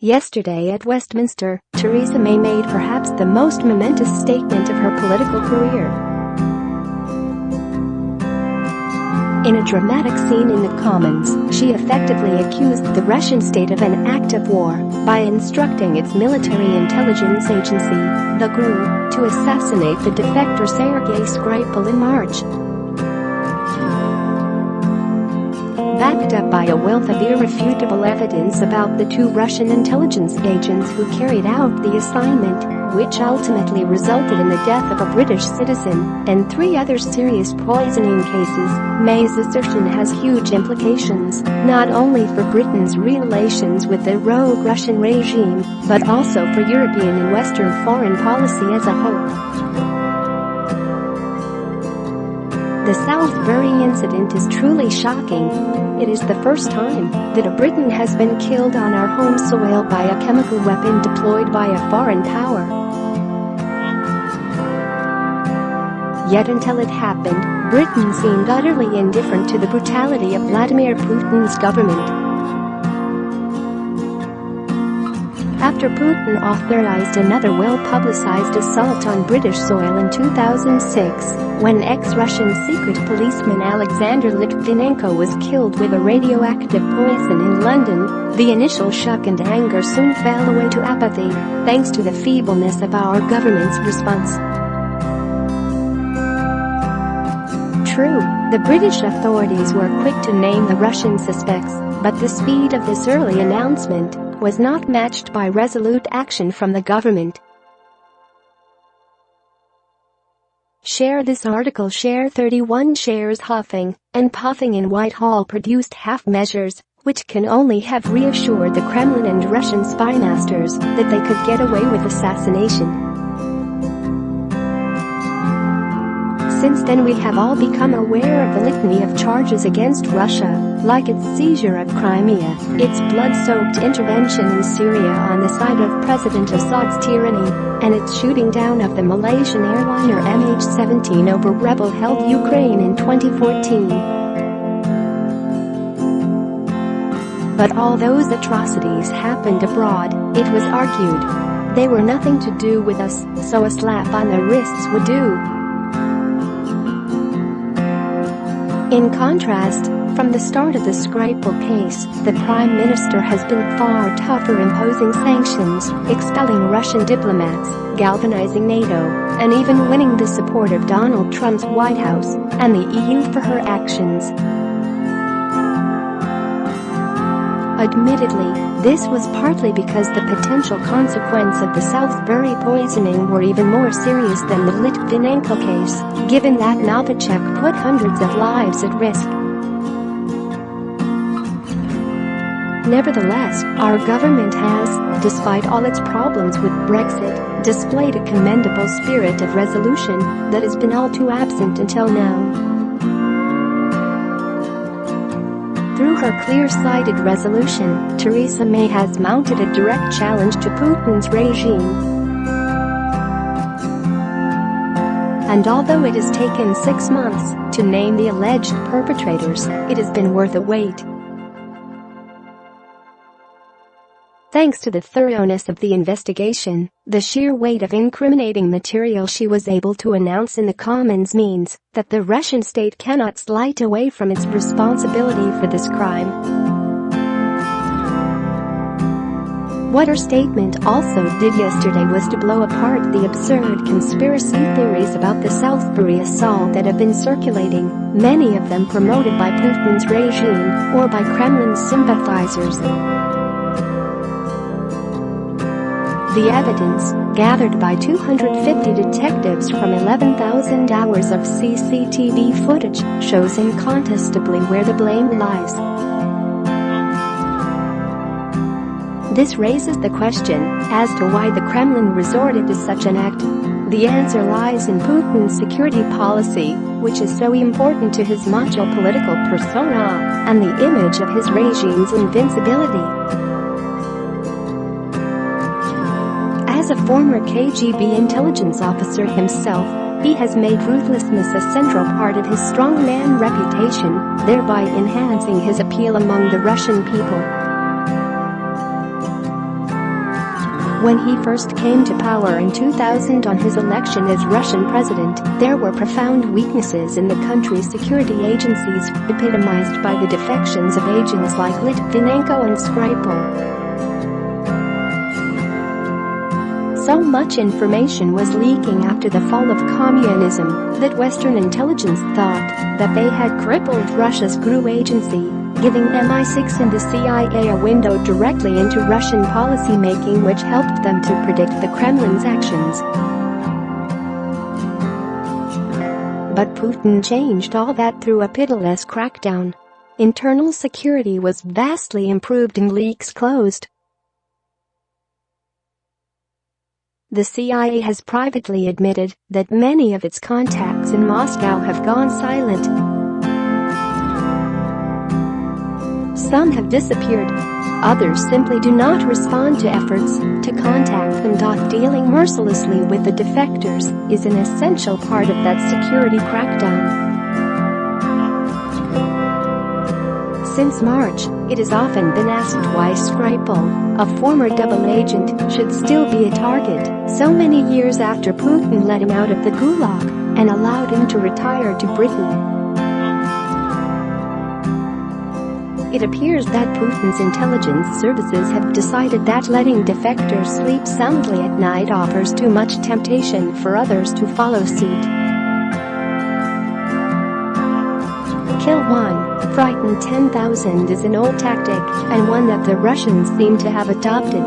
Yesterday at Westminster, Theresa May made perhaps the most momentous statement of her political career. In a dramatic scene in the Commons, she effectively accused the Russian state of an act of war by instructing its military intelligence agency, the GRU, to assassinate the defector Sergei Skripal in March. Backed up by a wealth of irrefutable evidence about the two Russian intelligence agents who carried out the assignment, which ultimately resulted in the death of a British citizen and 3 other serious poisoning cases, May's assertion has huge implications, not only for Britain's relations with the rogue Russian regime, but also for European and Western foreign policy as a whole. The Salisbury incident is truly shocking. It is the first time that a Briton has been killed on our home soil by a chemical weapon deployed by a foreign power. Yet until it happened, Britain seemed utterly indifferent to the brutality of Vladimir Putin's government. After Putin authorized another well-publicized assault on British soil in 2006, when ex-Russian secret policeman Alexander Litvinenko was killed with a radioactive poison in London, the initial shock and anger soon fell away to apathy, thanks to the feebleness of our government's response. True, the British authorities were quick to name the Russian suspects, but the speed of this early announcement was not matched by resolute action from the government. Share this article. Share 31 shares. Huffing and puffing in Whitehall produced half measures, which can only have reassured the Kremlin and Russian spy masters that they could get away with assassination. Since then we have all become aware of the litany of charges against Russia, like its seizure of Crimea, its blood-soaked intervention in Syria on the side of President Assad's tyranny, and its shooting down of the Malaysian airliner MH17 over rebel-held Ukraine in 2014. But all those atrocities happened abroad, it was argued. They were nothing to do with us, so a slap on the wrists would do. In contrast, from the start of the Skripal case, the Prime Minister has been far tougher, imposing sanctions, expelling Russian diplomats, galvanizing NATO, and even winning the support of Donald Trump's White House and the EU for her actions. Admittedly, this was partly because the potential consequence of the Salisbury poisoning were even more serious than the Litvinenko case, given that Novichok put hundreds of lives at risk. Nevertheless, our government has, despite all its problems with Brexit, displayed a commendable spirit of resolution that has been all too absent until now. Through her clear-sighted resolution, Theresa May has mounted a direct challenge to Putin's regime. And although it has taken 6 months to name the alleged perpetrators, it has been worth a wait. Thanks to the thoroughness of the investigation, the sheer weight of incriminating material she was able to announce in the Commons means that the Russian state cannot slide away from its responsibility for this crime. What her statement also did yesterday was to blow apart the absurd conspiracy theories about the Salisbury assault that have been circulating, many of them promoted by Putin's regime or by Kremlin sympathizers. The evidence, gathered by 250 detectives from 11,000 hours of CCTV footage, shows incontestably where the blame lies. This raises the question as to why the Kremlin resorted to such an act. The answer lies in Putin's security policy, which is so important to his macho political persona and the image of his regime's invincibility. As a former KGB intelligence officer himself, he has made ruthlessness a central part of his strongman reputation, thereby enhancing his appeal among the Russian people. When he first came to power in 2000 on his election as Russian president, there were profound weaknesses in the country's security agencies, epitomized by the defections of agents like Litvinenko and Skripal. So much information was leaking after the fall of communism that Western intelligence thought that they had crippled Russia's GRU agency, giving MI6 and the CIA a window directly into Russian policymaking, which helped them to predict the Kremlin's actions. But Putin changed all that through a pitiless crackdown. Internal security was vastly improved and leaks closed. The CIA has privately admitted that many of its contacts in Moscow have gone silent. Some have disappeared. Others simply do not respond to efforts to contact them. Dealing mercilessly with the defectors is an essential part of that security crackdown. Since March, it has often been asked why Skripal, a former double agent, should still be a target so many years after Putin let him out of the Gulag and allowed him to retire to Britain. It appears that Putin's intelligence services have decided that letting defectors sleep soundly at night offers too much temptation for others to follow suit. Kill one, frighten 10,000 is an old tactic, and one that the Russians seem to have adopted.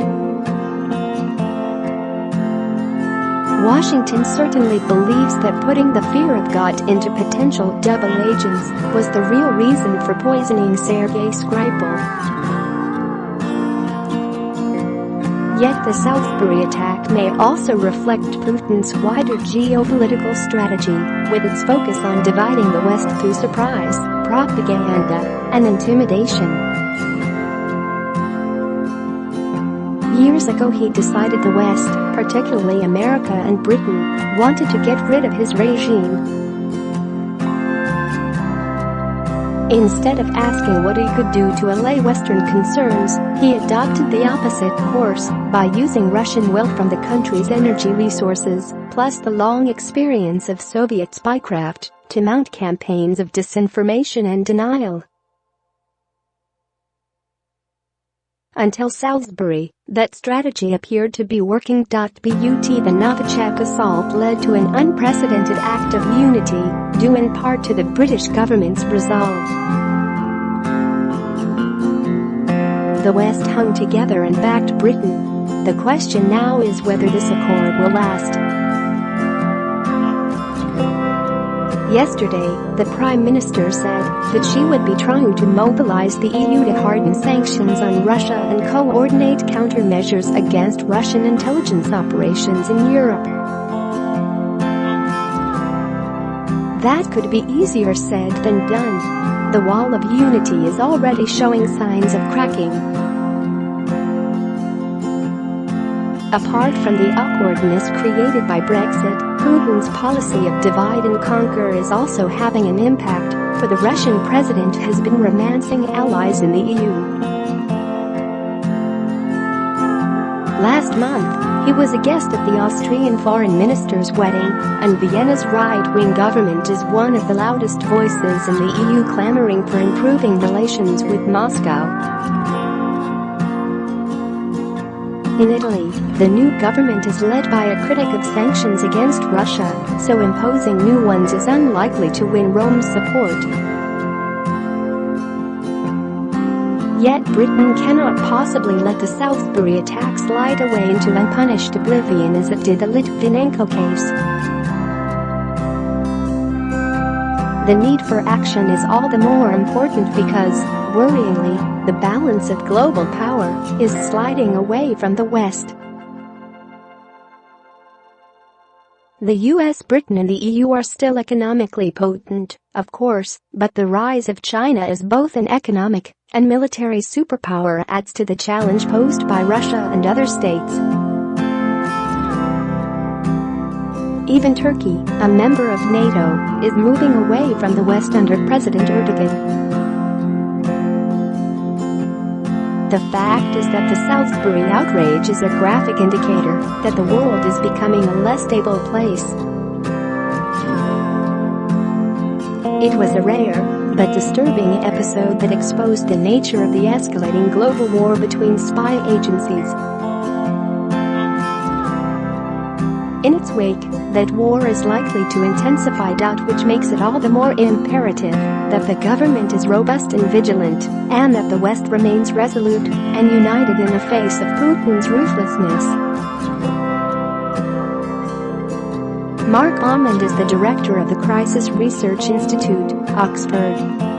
Washington certainly believes that putting the fear of God into potential double agents was the real reason for poisoning Sergei Skripal. Yet the Salisbury attack may also reflect Putin's wider geopolitical strategy, with its focus on dividing the West through surprise, propaganda, and intimidation. Years ago he decided the West, particularly America and Britain, wanted to get rid of his regime. Instead of asking what he could do to allay Western concerns, he adopted the opposite course by using Russian wealth from the country's energy resources, plus the long experience of Soviet spycraft, to mount campaigns of disinformation and denial. Until Salisbury, that strategy appeared to be working. The Novichok assault led to an unprecedented act of unity, due in part to the British government's resolve. The West hung together and backed Britain. The question now is whether this accord will last. Yesterday, the Prime Minister said that she would be trying to mobilize the EU to harden sanctions on Russia and coordinate countermeasures against Russian intelligence operations in Europe. That could be easier said than done. The wall of unity is already showing signs of cracking. Apart from the awkwardness created by Brexit, Putin's policy of divide and conquer is also having an impact, for the Russian president has been romancing allies in the EU. Last month, he was a guest at the Austrian foreign minister's wedding, and Vienna's right-wing government is one of the loudest voices in the EU clamoring for improving relations with Moscow. In Italy, the new government is led by a critic of sanctions against Russia, so imposing new ones is unlikely to win Rome's support. Yet Britain cannot possibly let the Salisbury attack slide away into unpunished oblivion as it did the Litvinenko case. The need for action is all the more important because, worryingly, the balance of global power is sliding away from the West. The US, Britain and the EU are still economically potent, of course, but the rise of China as both an economic and military superpower adds to the challenge posed by Russia and other states. Even Turkey, a member of NATO, is moving away from the West under President Erdogan. The fact is that the Salisbury outrage is a graphic indicator that the world is becoming a less stable place. It was a rare but disturbing episode that exposed the nature of the escalating global war between spy agencies. In its wake, that war is likely to intensify, which makes it all the more imperative that the government is robust and vigilant, and that the West remains resolute and united in the face of Putin's ruthlessness. Mark ALMOND is the director of the Crisis Research Institute, Oxford.